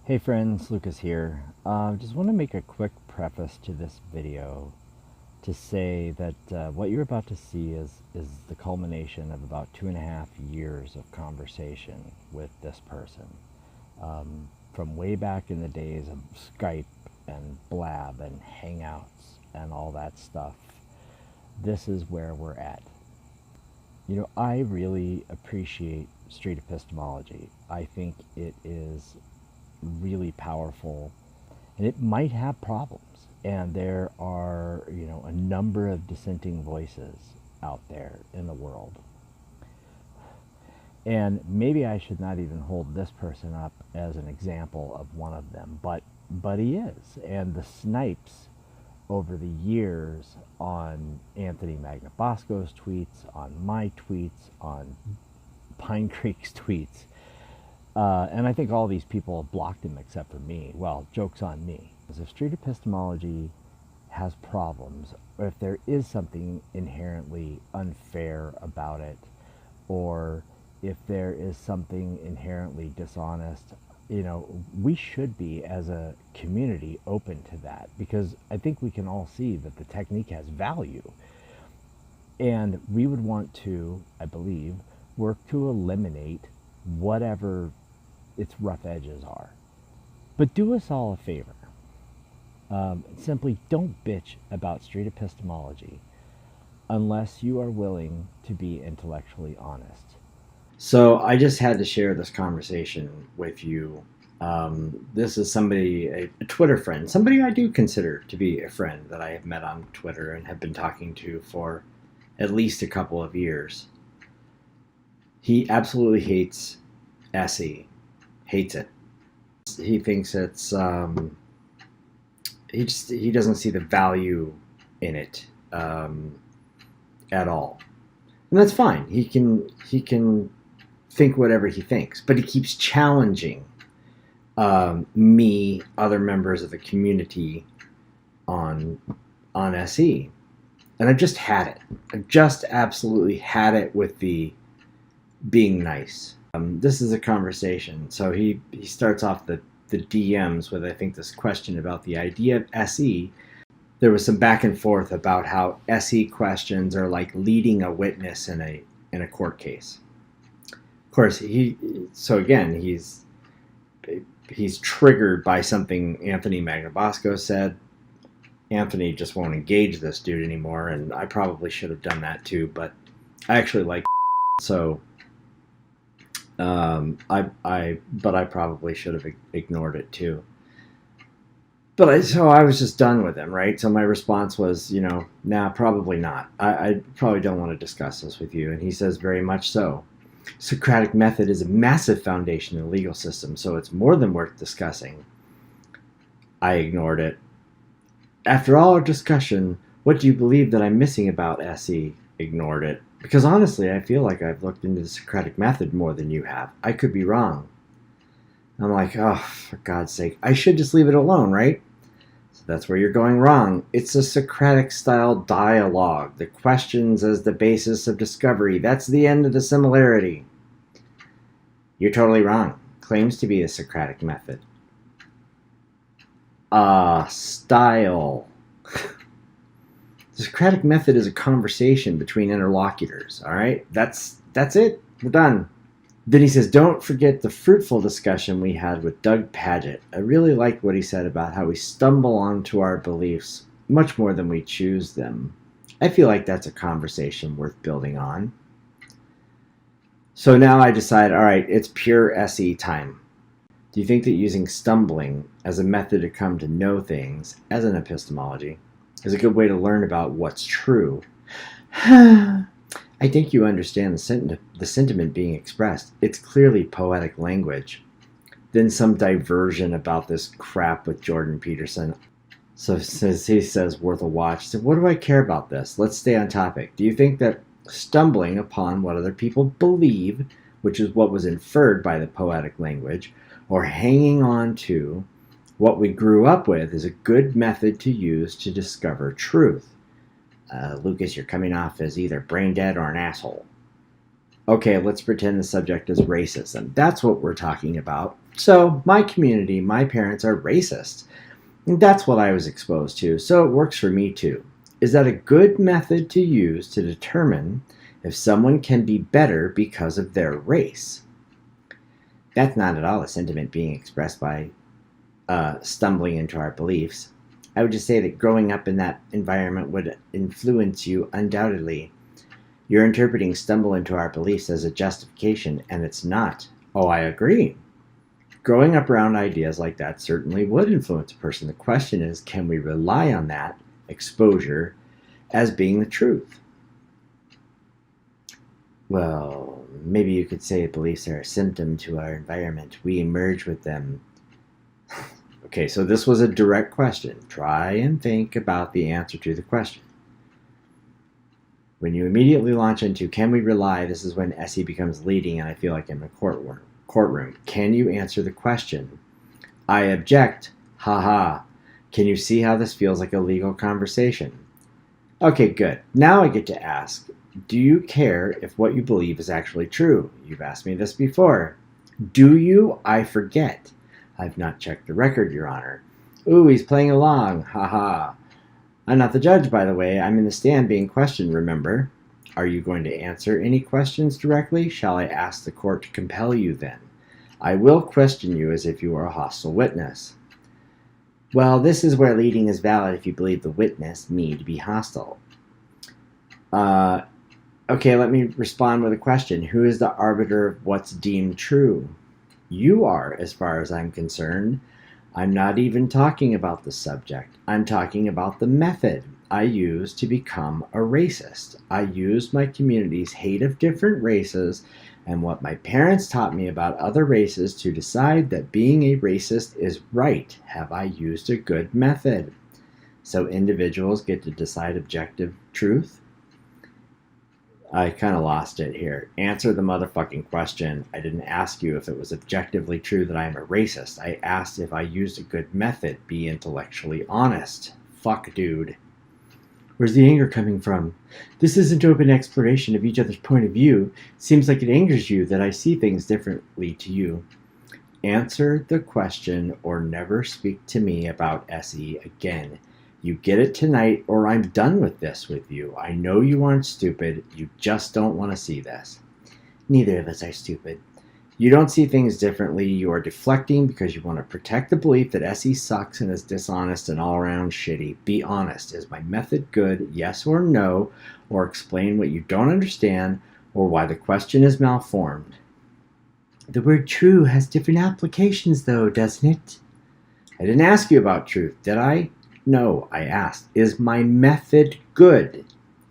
Hey friends, Lucas here. Just want to make a quick preface to this video to say that what you're about to see is the culmination of about 2.5 years of conversation with this person. From way back in the days of Skype and Blab and Hangouts and all that stuff, this is where we're at. I really appreciate street epistemology. I think it is really powerful, and it might have problems. And there are, a number of dissenting voices out there in the world. And maybe I should not even hold this person up as an example of one of them, but he is. And the snipes over the years on Anthony Magnabosco's tweets, on my tweets, on Pine Creek's tweets, and I think all these people have blocked him except for me. Well, joke's on me. If street epistemology has problems, or if there is something inherently unfair about it, or if there is something inherently dishonest, we should be, as a community, open to that, because I think we can all see that the technique has value. And we would want to, I believe, work to eliminate whatever its rough edges are. But do us all a favor. Simply don't bitch about street epistemology unless you are willing to be intellectually honest. So I just had to share this conversation with you. This is somebody, a Twitter friend, somebody I do consider to be a friend that I have met on Twitter and have been talking to for at least a couple of years. He absolutely hates SE. Hates it. He thinks it's he doesn't see the value in it at all, and that's fine. He can think whatever he thinks, but he keeps challenging me, other members of the community on SE, and I've just had it. I've just absolutely had it with the being nice. This is a conversation. So he starts off the DMs with, I think, this question about the idea of SE. There was some back and forth about how SE questions are like leading a witness in a court case. Of course, he's triggered by something Anthony Magnabosco said. Anthony just won't engage this dude anymore, and I probably should have done that too, but I actually like so. But I probably should have ignored it too. So I was just done with him, right? So my response was, nah, probably not. I probably don't want to discuss this with you. And he says, very much so. Socratic method is a massive foundation in the legal system, so it's more than worth discussing. I ignored it. After all our discussion, what do you believe that I'm missing about SE? Ignored it. Because honestly, I feel like I've looked into the Socratic method more than you have. I could be wrong. I'm like, oh, for God's sake, I should just leave it alone, right? So that's where you're going wrong. It's a Socratic-style dialogue. The questions as the basis of discovery. That's the end of the similarity. You're totally wrong. Claims to be a Socratic method. Style. The Socratic method is a conversation between interlocutors, all right? That's it. We're done. Then he says, don't forget the fruitful discussion we had with Doug Paget. I really liked what he said about how we stumble onto our beliefs much more than we choose them. I feel like that's a conversation worth building on. So now I decide, all right, it's pure SE time. Do you think that using stumbling as a method to come to know things, as an epistemology, is a good way to learn about what's true? I think you understand the sentiment being expressed. It's clearly poetic language. Then some diversion about this crap with Jordan Peterson. So he says, worth a watch. So what do I care about this? Let's stay on topic. Do you think that stumbling upon what other people believe, which is what was inferred by the poetic language, or hanging on to what we grew up with, is a good method to use to discover truth? Lucas, you're coming off as either brain dead or an asshole. Okay, let's pretend the subject is racism. That's what we're talking about. So, my community, my parents are racist. That's what I was exposed to, so it works for me too. Is that a good method to use to determine if someone can be better because of their race? That's not at all a sentiment being expressed by stumbling into our beliefs. I would just say that growing up in that environment would influence you undoubtedly. You're interpreting stumble into our beliefs as a justification, and it's not. Oh, I agree. Growing up around ideas like that certainly would influence a person. The question is, can we rely on that exposure as being the truth? Well, maybe you could say beliefs are a symptom to our environment. We emerge with them. Okay, so this was a direct question. Try and think about the answer to the question. When you immediately launch into, can we rely, this is when SE becomes leading and I feel like I'm in a courtroom. Can you answer the question? I object. Haha. Can you see how this feels like a legal conversation? Okay, good. Now I get to ask, do you care if what you believe is actually true? You've asked me this before. Do you? I forget. I've not checked the record, Your Honor. Ooh, he's playing along. Haha. I'm not the judge, by the way. I'm in the stand being questioned, remember? Are you going to answer any questions directly? Shall I ask the court to compel you then? I will question you as if you were a hostile witness. Well, this is where leading is valid if you believe the witness, me, to be hostile. Okay, let me respond with a question. Who is the arbiter of what's deemed true? You are, as far as I'm concerned. I'm not even talking about the subject. I'm talking about the method I use to become a racist. I used my community's hate of different races and what my parents taught me about other races to decide that being a racist is right. Have I used a good method? So individuals get to decide objective truth? I kind of lost it here. Answer the motherfucking question. I didn't ask you if it was objectively true that I am a racist. I asked if I used a good method. Be intellectually honest. Fuck, dude. Where's the anger coming from? This isn't open exploration of each other's point of view. Seems like it angers you that I see things differently to you. Answer the question or never speak to me about SE again. You get it tonight or I'm done with this with you. I know you aren't stupid. You just don't want to see this. Neither of us are stupid. You don't see things differently. You are deflecting because you want to protect the belief that SE sucks and is dishonest and all around shitty. Be honest. Is my method good? Yes or no? Or explain what you don't understand or why the question is malformed. The word true has different applications though, doesn't it? I didn't ask you about truth, did I? No, I asked, is my method good?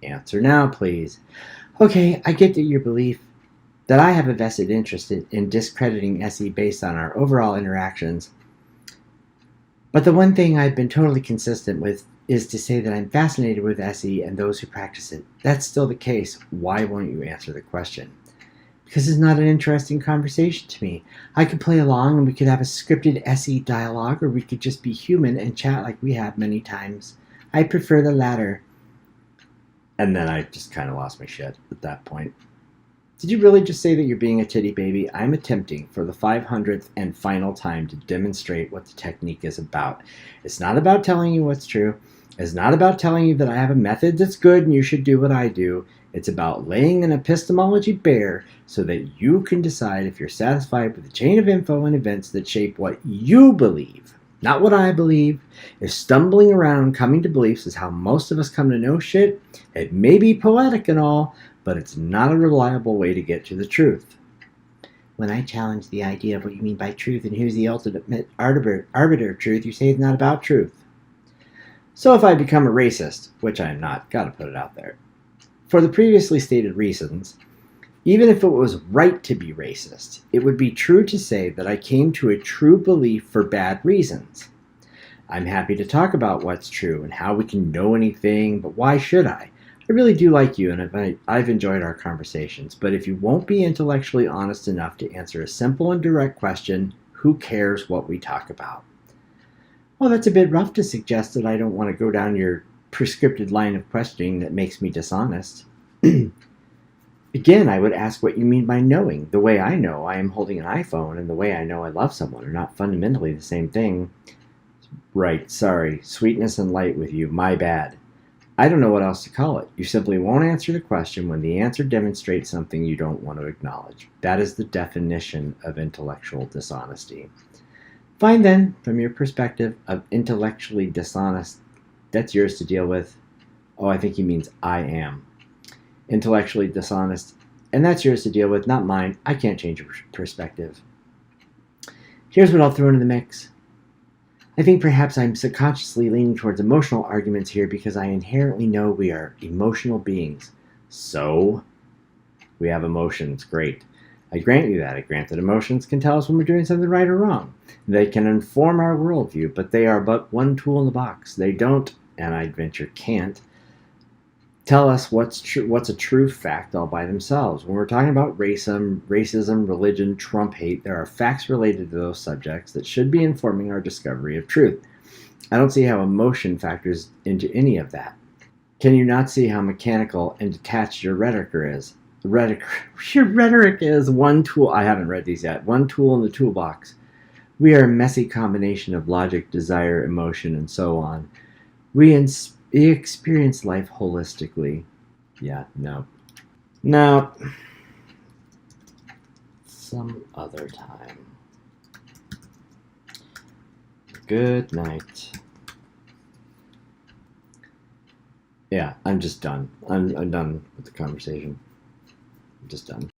Answer now, please. Okay, I get that your belief that I have a vested interest in discrediting SE based on our overall interactions. But the one thing I've been totally consistent with is to say that I'm fascinated with SE and those who practice it. That's still the case. Why won't you answer the question? Because it's not an interesting conversation to me. I could play along and we could have a scripted SE dialogue, or we could just be human and chat like we have many times. I prefer the latter. And then I just kind of lost my shit at that point. Did you really just say that you're being a titty baby? I'm attempting for the 500th and final time to demonstrate what the technique is about. It's not about telling you what's true. It's not about telling you that I have a method that's good and you should do what I do. It's about laying an epistemology bare so that you can decide if you're satisfied with the chain of info and events that shape what you believe, not what I believe. If stumbling around coming to beliefs is how most of us come to know shit, it may be poetic and all, but it's not a reliable way to get to the truth. When I challenge the idea of what you mean by truth and who's the ultimate arbiter of truth, you say it's not about truth. So if I become a racist, which I'm not, gotta put it out there, for the previously stated reasons, even if it was right to be racist, it would be true to say that I came to a true belief for bad reasons. I'm happy to talk about what's true and how we can know anything, but why should I? I really do like you and I've enjoyed our conversations, but if you won't be intellectually honest enough to answer a simple and direct question, who cares what we talk about? Well, that's a bit rough to suggest that I don't want to go down your prescripted line of questioning that makes me dishonest. Again, I would ask what you mean by knowing. The way I know I am holding an iPhone and the way I know I love someone are not fundamentally the same thing. Right, sorry. Sweetness and light with you. My bad. I don't know what else to call it. You simply won't answer the question when the answer demonstrates something you don't want to acknowledge. That is the definition of intellectual dishonesty. Fine then, from your perspective of intellectually dishonest, that's yours to deal with. Oh, I think he means I am. Intellectually dishonest, and that's yours to deal with, not mine. I can't change your perspective. Here's what I'll throw into the mix. I think perhaps I'm subconsciously leaning towards emotional arguments here because I inherently know we are emotional beings. So, we have emotions, great. I grant you that. I grant that emotions can tell us when we're doing something right or wrong. They can inform our worldview, but they are but one tool in the box. They don't, and I'd venture can't, tell us what's a true fact all by themselves. When we're talking about racism, religion, Trump hate, there are facts related to those subjects that should be informing our discovery of truth. I don't see how emotion factors into any of that. Can you not see how mechanical and detached your rhetoric is? Your rhetoric is one tool. I haven't read these yet. One tool in the toolbox. We are a messy combination of logic, desire, emotion, and so on. We experience life holistically. Yeah, no. No. Some other time. Good night. Yeah, I'm just done. I'm done with the conversation. I'm just done.